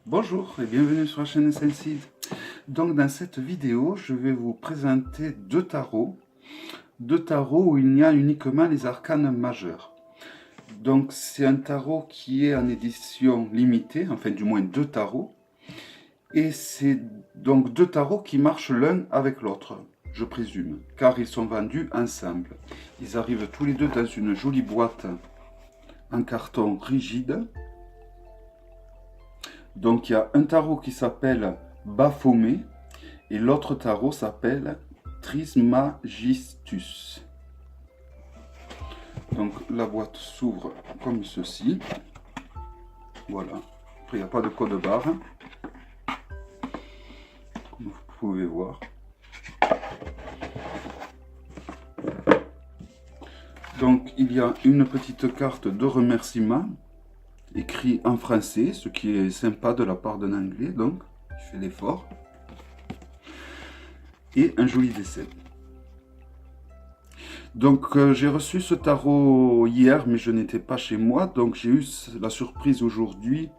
Bonjour et bienvenue sur la chaîne Senside. Donc dans cette vidéo, je vais vous présenter deux tarots où il y a uniquement les arcanes majeurs. Donc c'est un tarot qui est en édition limitée, enfin du moins deux tarots, et c'est donc deux tarots qui marchent l'un avec l'autre, je présume, car ils sont vendus ensemble. Ils arrivent tous les deux dans une jolie boîte en carton rigide. Donc il y a un tarot qui s'appelle Baphomet et l'autre tarot s'appelle Trismegistus. Donc la boîte s'ouvre comme ceci. Voilà. Après il n'y a pas de code barre. Comme vous pouvez voir. Donc il y a une petite carte de remerciement écrit en français, ce qui est sympa de la part d'un anglais, donc je fais l'effort. Et un joli dessin. Donc j'ai reçu ce tarot hier, mais je n'étais pas chez moi, donc j'ai eu la surprise aujourd'hui,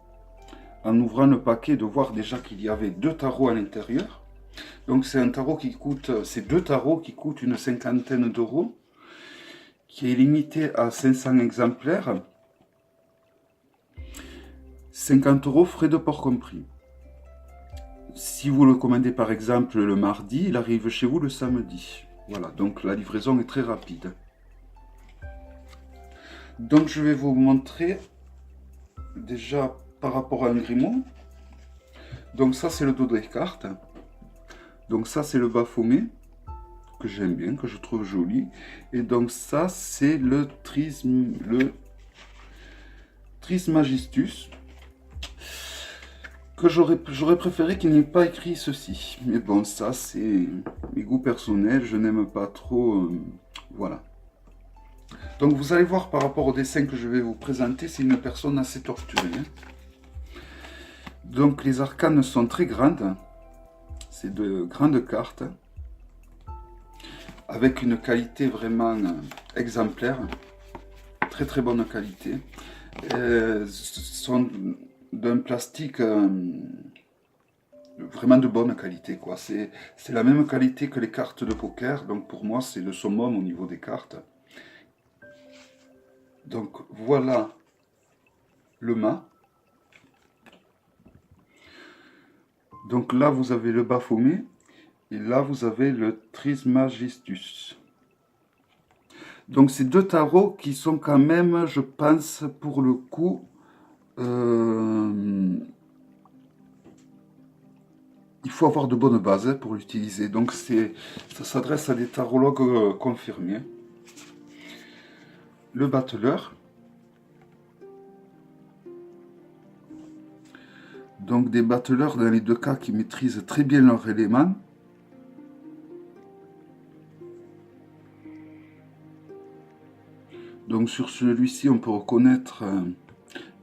en ouvrant le paquet, de voir déjà qu'il y avait deux tarots à l'intérieur. Donc c'est un tarot qui coûte, c'est deux tarots qui coûtent une cinquantaine d'euros, qui est limité à 500 exemplaires. 50 euros frais de port compris. Si vous le commandez par exemple le mardi, il arrive chez vous le samedi. Voilà, donc la livraison est très rapide. Donc je vais vous montrer déjà par rapport à un grimoire. Donc ça c'est le dos des cartes. Donc ça c'est le Baphomet, que j'aime bien, que je trouve joli. Et donc ça c'est le Trismegistus, que j'aurais préféré qu'il n'ait pas écrit ceci. Mais bon, ça c'est mes goûts personnels, je n'aime pas trop. Voilà. Donc vous allez voir par rapport au dessin que je vais vous présenter, c'est une personne assez torturée. Donc les arcanes sont très grandes, c'est de grandes cartes, avec une qualité vraiment exemplaire, très très bonne qualité. Sont d'un plastique vraiment de bonne qualité, quoi. C'est la même qualité que les cartes de poker, donc pour moi c'est le summum au niveau des cartes. Donc voilà le mât. Donc là vous avez le Baphomet et là vous avez le Trismegistus. Donc c'est deux tarots qui sont quand même, je pense, pour le coup, il faut avoir de bonnes bases pour l'utiliser. Donc ça s'adresse à des tarologues confirmés. Le battleur. Donc des battleurs dans les deux cas qui maîtrisent très bien leur élément. Donc sur celui-ci, on peut reconnaître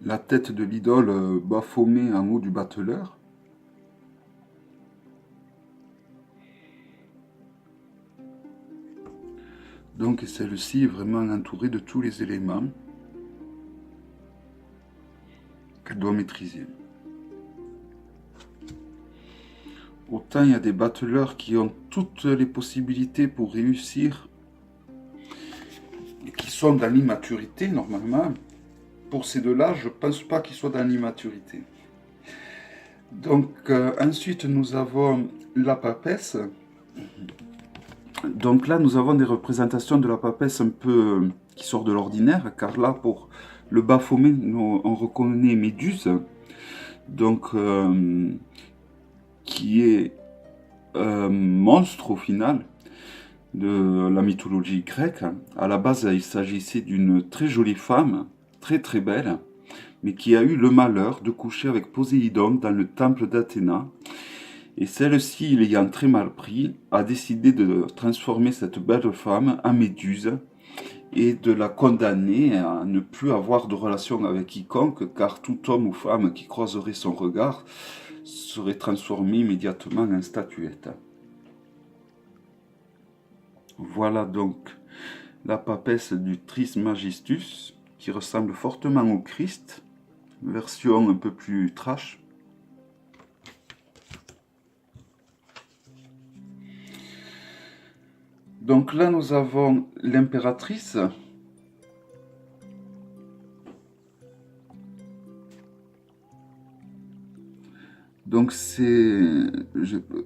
la tête de l'idole Baphomet en haut du battleur. Donc celle-ci est vraiment entourée de tous les éléments qu'elle doit maîtriser. Autant il y a des battleurs qui ont toutes les possibilités pour réussir et qui sont dans l'immaturité normalement. Pour ces deux-là, je ne pense pas qu'ils soient dans l'immaturité. Donc ensuite nous avons la papesse. Donc là nous avons des représentations de la papesse un peu qui sort de l'ordinaire, car là pour le Baphomet on reconnaît Méduse, donc qui est un monstre au final de la mythologie grecque. À la base il s'agissait d'une très jolie femme, très très belle, mais qui a eu le malheur de coucher avec Poséidon dans le temple d'Athéna. Et celle-ci, l'ayant très mal pris, a décidé de transformer cette belle femme en Méduse et de la condamner à ne plus avoir de relation avec quiconque, car tout homme ou femme qui croiserait son regard serait transformé immédiatement en statuette. Voilà donc la papesse du Trismegistus, qui ressemble fortement au Christ, version un peu plus trash. Donc là, nous avons l'impératrice. Donc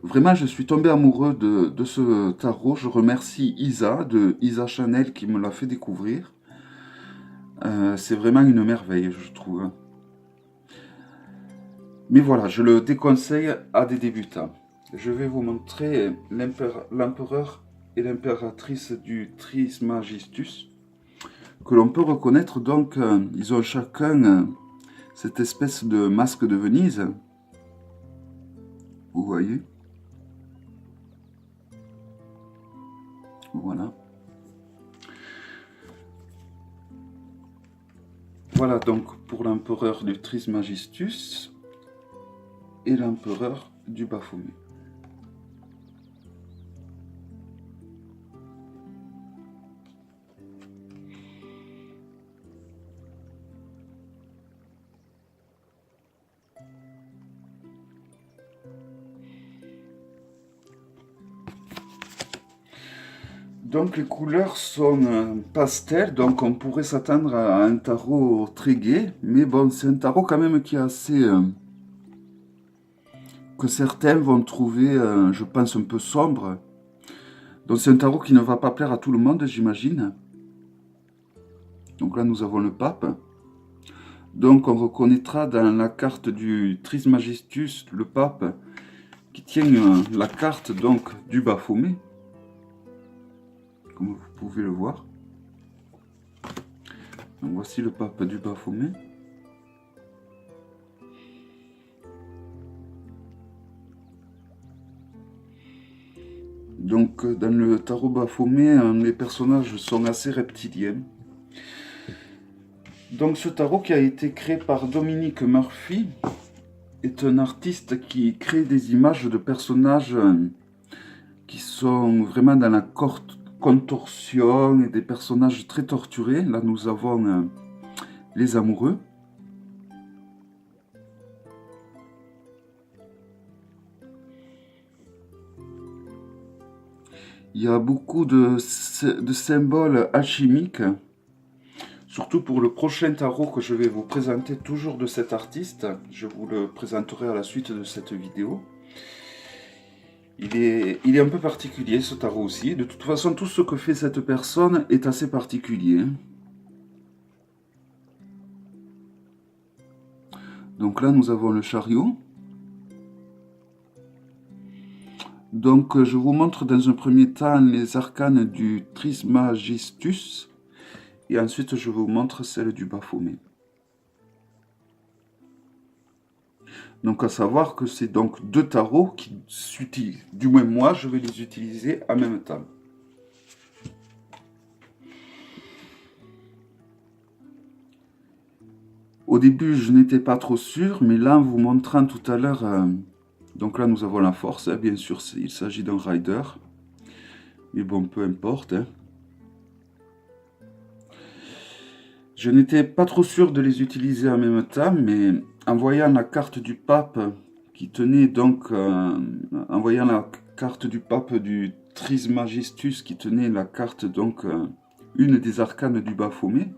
vraiment, je suis tombé amoureux de ce tarot. Je remercie Isa, de Isa Chanel, qui me l'a fait découvrir. C'est vraiment une merveille, je trouve. Mais voilà, je le déconseille à des débutants. Je vais vous montrer l'empereur et l'impératrice du Trismegistus, que l'on peut reconnaître. Donc, ils ont chacun cette espèce de masque de Venise. Vous voyez? Voilà. Voilà donc pour l'empereur du Trismegistus et l'empereur du Baphomet. Donc les couleurs sont pastel, donc on pourrait s'attendre à un tarot très gai, mais bon, c'est un tarot quand même qui est assez... que certains vont trouver, je pense, un peu sombre. Donc c'est un tarot qui ne va pas plaire à tout le monde, j'imagine. Donc là, nous avons le pape. Donc on reconnaîtra dans la carte du Trismegistus le pape qui tient la carte donc du Baphomet, comme vous pouvez le voir. Donc voici le pape du Baphomet. Donc dans le tarot Baphomet, les personnages sont assez reptiliens. Donc ce tarot qui a été créé par Dominique Murphy est un artiste qui crée des images de personnages qui sont vraiment dans la contorsion et des personnages très torturés. Là nous avons les amoureux. Il y a beaucoup de symboles alchimiques. Surtout pour le prochain tarot que je vais vous présenter, toujours de cet artiste. Je vous le présenterai à la suite de cette vidéo. Il est un peu particulier ce tarot aussi. De toute façon, tout ce que fait cette personne est assez particulier. Donc là, nous avons le chariot. Donc je vous montre dans un premier temps les arcanes du Trismegistus. Et ensuite, je vous montre celle du Baphomet. Donc, à savoir que c'est donc deux tarots qui s'utilisent. Du moins, moi, je vais les utiliser en même temps. Au début, je n'étais pas trop sûr, mais là, en vous montrant tout à l'heure... donc là, nous avons la force. Hein, bien sûr, il s'agit d'un rider. Mais bon, peu importe. Hein. Je n'étais pas trop sûr de les utiliser en même temps, mais en voyant la carte du pape qui tenait donc, en voyant la carte du pape du Trismegistus qui tenait la carte donc, une des arcanes du Baphomet,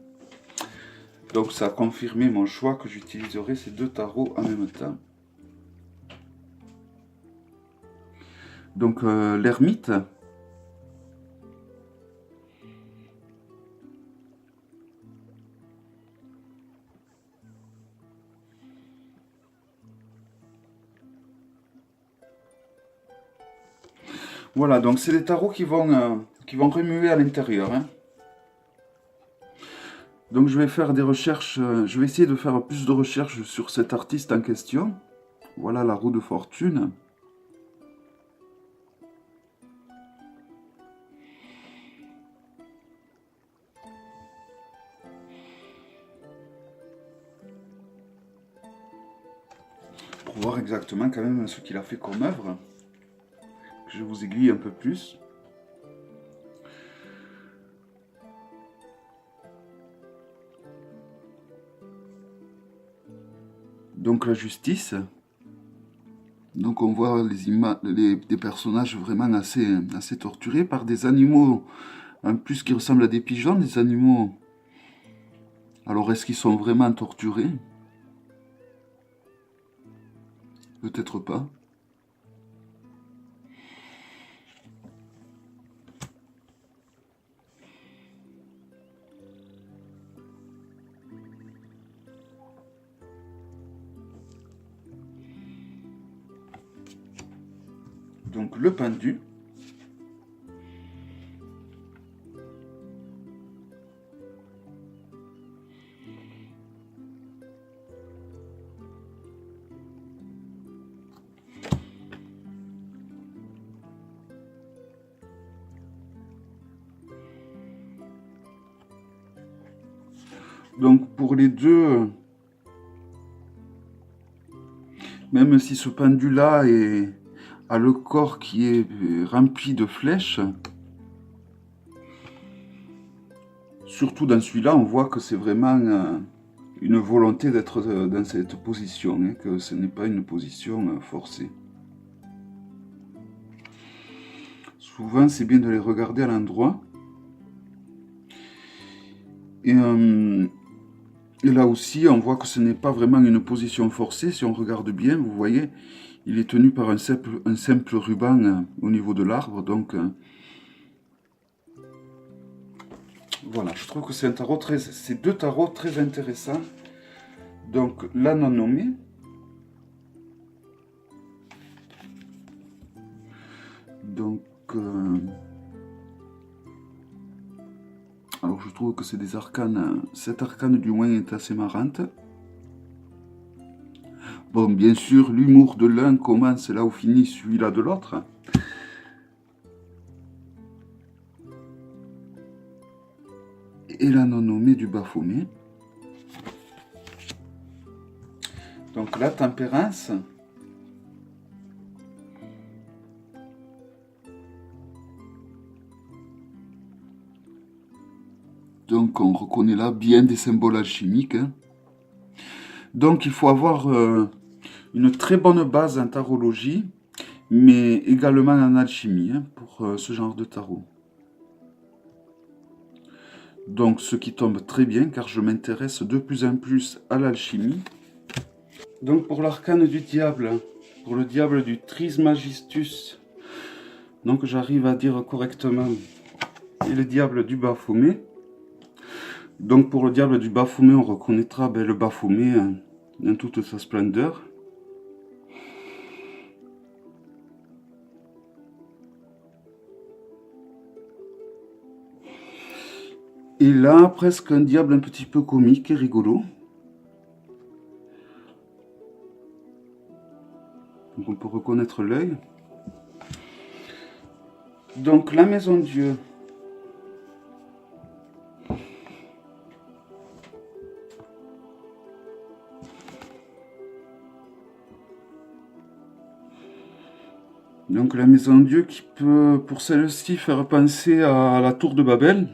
donc ça a confirmé mon choix que j'utiliserai ces deux tarots en même temps. Donc l'ermite. Voilà, donc c'est des tarots qui vont remuer à l'intérieur. Hein. Donc je vais faire des recherches, je vais essayer de faire plus de recherches sur cet artiste en question. Voilà la roue de fortune. Pour voir exactement quand même ce qu'il a fait comme œuvre. Je vous aiguille un peu plus. Donc la justice. Donc on voit des personnages vraiment assez torturés par des animaux, en plus qui ressemblent à des pigeons, des animaux. Alors est-ce qu'ils sont vraiment torturés? Peut-être pas. Donc le pendu. Donc pour les deux, même si ce pendu-là a le corps qui est rempli de flèches, surtout dans celui-là, on voit que c'est vraiment une volonté d'être dans cette position, hein, que ce n'est pas une position forcée. Souvent, c'est bien de les regarder à l'endroit. Et là aussi, on voit que ce n'est pas vraiment une position forcée. Si on regarde bien, vous voyez, il est tenu par un simple ruban au niveau de l'arbre. Donc, voilà, je trouve que c'est deux tarots très intéressants. Donc, la non nommée. Donc, alors je trouve que c'est des arcanes. Cette arcane du moins est assez marrante. Bon, bien sûr, l'humour de l'un commence là où finit celui-là de l'autre. Et la non nommée du Baphomet. Donc la tempérance. Donc on reconnaît là bien des symboles alchimiques. Hein. Donc il faut avoir une très bonne base en tarologie, mais également en alchimie hein, pour ce genre de tarot. Donc ce qui tombe très bien car je m'intéresse de plus en plus à l'alchimie. Donc pour l'arcane du diable, pour le diable du Trismegistus, donc j'arrive à dire correctement, et le diable du Baphomet. Donc pour le diable du Baphomet, on reconnaîtra le Baphomet dans toute sa splendeur. Et là, presque un diable un petit peu comique et rigolo. Donc on peut reconnaître l'œil. Donc la maison Dieu. Donc la maison Dieu qui peut, pour celle-ci, faire penser à la tour de Babel.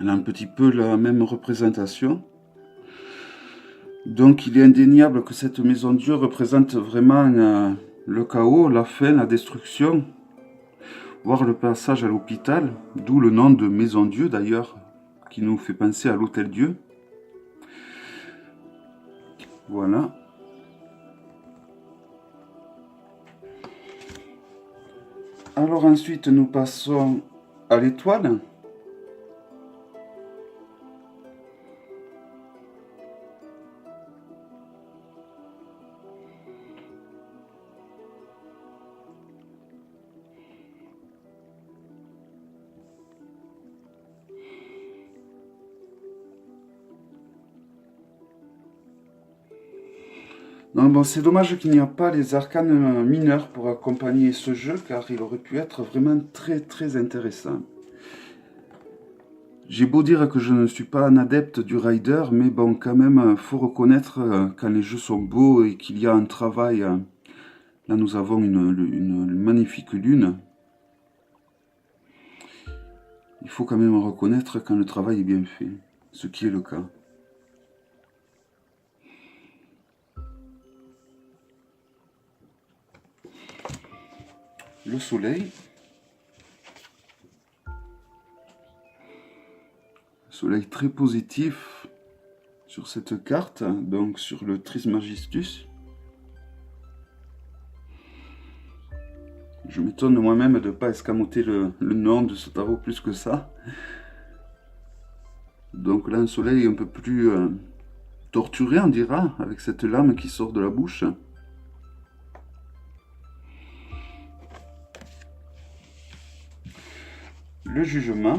Elle a un petit peu la même représentation. Donc il est indéniable que cette maison Dieu représente vraiment le chaos, la fin, la destruction, voire le passage à l'hôpital, d'où le nom de maison Dieu d'ailleurs, qui nous fait penser à l'hôtel Dieu. Voilà. Alors ensuite nous passons à l'étoile. Non, bon, c'est dommage qu'il n'y a pas les arcanes mineurs pour accompagner ce jeu, car il aurait pu être vraiment très très intéressant. J'ai beau dire que je ne suis pas un adepte du rider, mais bon, quand même, faut reconnaître quand les jeux sont beaux et qu'il y a un travail. Là, nous avons une magnifique lune. Il faut quand même reconnaître quand le travail est bien fait, ce qui est le cas. le soleil. Soleil très positif sur cette carte, donc sur le Trismegistus. Je m'étonne moi-même de ne pas escamoter le nom de ce tarot plus que ça. Donc là, un soleil un peu plus torturé, on dira, avec cette lame qui sort de la bouche. Le jugement.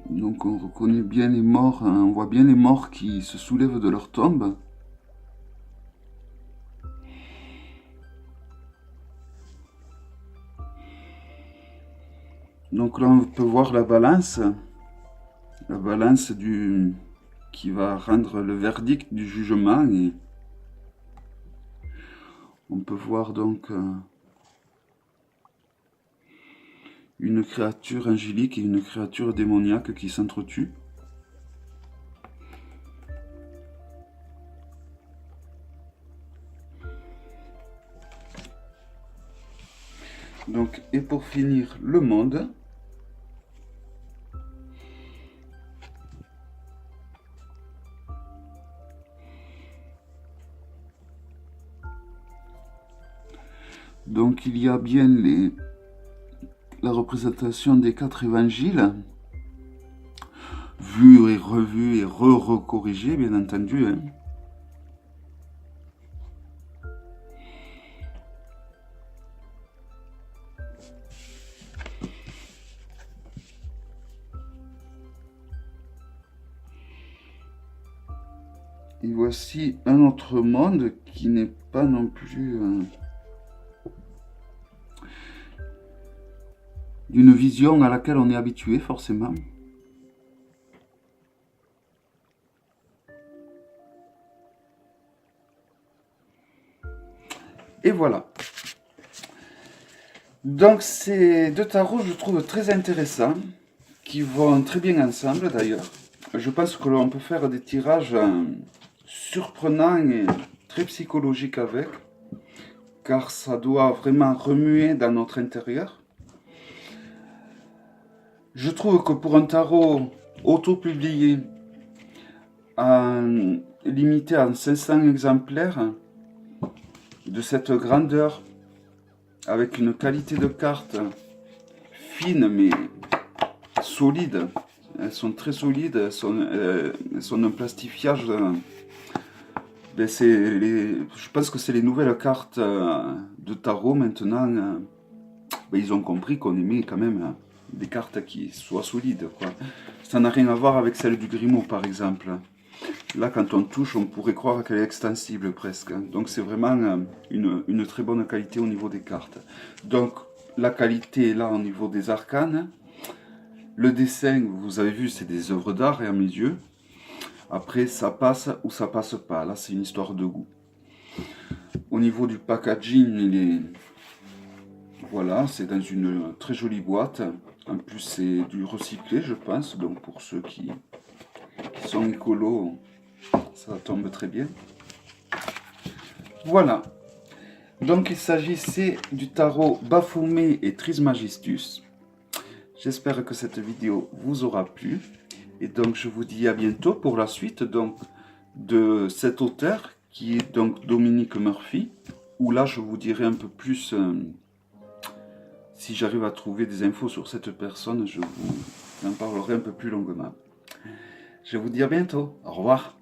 Donc on reconnaît bien les morts, hein, on voit bien les morts qui se soulèvent de leur tombe. Donc là on peut voir la balance qui va rendre le verdict du jugement. Et on peut voir donc une créature angélique et une créature démoniaque qui s'entretuent. Donc, et pour finir, le monde. Donc, il y a bien la représentation des 4 évangiles, vus et revus et re-recorrigés, bien entendu. Hein. Et voici un autre monde qui n'est pas non plus d'une vision à laquelle on est habitué forcément. Et voilà. Donc ces deux tarots, je trouve très intéressants, qui vont très bien ensemble d'ailleurs. Je pense que l'on peut faire des tirages surprenants et très psychologiques avec, car ça doit vraiment remuer dans notre intérieur. Je trouve que pour un tarot auto-publié, limité à 500 exemplaires, de cette grandeur, avec une qualité de carte fine mais solide, elles sont très solides, elles sont un plastifiage. Je pense que c'est les nouvelles cartes de tarot maintenant. Ils ont compris qu'on aimait quand même des cartes qui soient solides, quoi. Ça n'a rien à voir avec celle du Grimaud, par exemple. Là, quand on touche, on pourrait croire qu'elle est extensible presque. Donc c'est vraiment une très bonne qualité au niveau des cartes. Donc la qualité est là au niveau des arcanes. Le dessin, vous avez vu, c'est des œuvres d'art, et à mes yeux. Après, ça passe ou ça passe pas. Là, c'est une histoire de goût. Au niveau du packaging, voilà, c'est dans une très jolie boîte. En plus, c'est du recyclé, je pense. Donc, pour ceux qui sont écolos, ça tombe très bien. Voilà. Donc, il s'agissait du tarot Baphomet et Trismegistus. J'espère que cette vidéo vous aura plu. Et donc, je vous dis à bientôt pour la suite donc, de cet auteur qui est donc Dominique Murphy. Où là, je vous dirai un peu plus... si j'arrive à trouver des infos sur cette personne, je vous en parlerai un peu plus longuement. Je vous dis à bientôt. Au revoir.